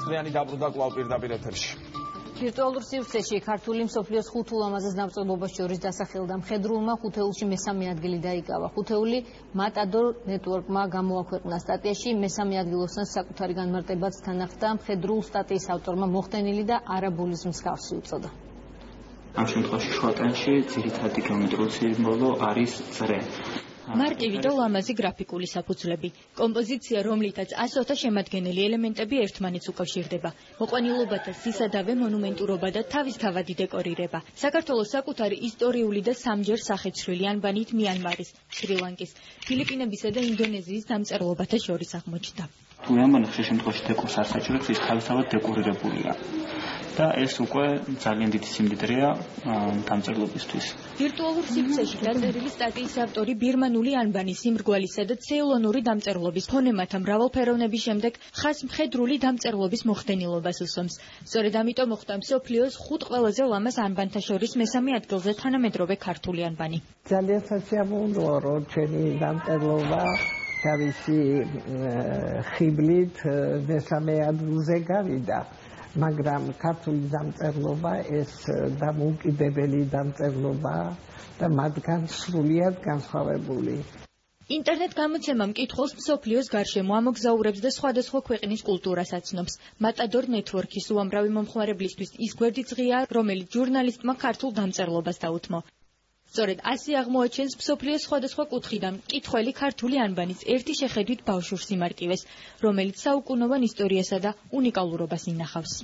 წლიანი დაბრუნდა კვლავ პირდაპირ ეთერში. ვირტუალურ სივრცეში ქართული მსოფლიოს 5 ულამაზეს დამწერლობას შორის დასახელდა მხედრულმა ხუთეულში მესამე ადგილი დაიკავა. ხუთეული მატადორ ნეტვორკმა გამოაქვეყნა სტატიაში მესამე ადგილოსთან საკუთარი განმარტებაც თან ახლდა მხედრულ სტატიის ავტორმა მოხდენილი და არაბულის მსგავსი უწოდა. ამ შემთხვევაში შუატანში ძირითადი გეომეტრიული სიმბოლო არის წრე. მარტივი და ლამაზი გრაფიკული საფუძვლები. კომპოზიცია, რომლითაც ასოთა შემადგენელი ელემენტები ერთმანეთს უკავშირდება. მოყვანილობათა სისადავე, მონუმენტურობა და თავისთავადი დეკორირება. საქართველოს საკუთარი ისტორიული და სამჯერ სახეცვლილი ანბანით მიანმარის, შრი-ლანკის, ფილიპინებისა და ინდონეზიის დამწერლობათა შორის აღმოჩნდა. თუ ამან ხშირ შემთხვევაში დეკორს არ საჭიროებს, ის თავისთავად დეკორირებულია. და ეს უკვე ძალიან დიდი სიმდიდრეა დამწერლობისთვის. ვირტუალურ სივრცეში დაწერილი სტატიის ავტორი ბირმანული ანბანის, სიმრგვალისა და ცეილონური დამწერლობის ფონემათა მრავალფეროვნების შემდეგ ხაზ მხედრული დამწერლობის მოხდენილობას უსვამს. სწორედ ამიტომ მოხვდა მსოფლიოს 5 ყველაზე ლამაზ ანბანთა შორის მესამე ადგილზე თანამედროვე ქართული ანბანი. ძალიან სასიამოვნოა, რომ ჩვენი დამწერლობა თავისი ხიბლით მესამე ადგილზე გავიდა. მაგრამ ქართული დამწერლობა ეს დამოუკიდებელი დამწერლობა და მათგან სრულიად განსხვავებული. ინტერნეტ გამოცემამ მკითხველს მსოფლიოს გარშემო ამოგზაურებს და სხვადასხვა ქვეყნის კულტურას აცნობს. მატადორ ნეტვორკის უამრავი მომხმარებლისთვის ის გვერდიწყია, რომელიც ჟურნალისტმა ქართულ დამწერლობას დაუთმო. სწორედ ასე აღმოაჩენს მსოფლიოს სხვადასხვა კუთხიდან მკითხველი ქართული ანბანის ერთი შეხედვით ბავშვურ სიმარტივეს, რომელიც საუკუნოვან ისტორიასა და უნიკალურობას ინახავს.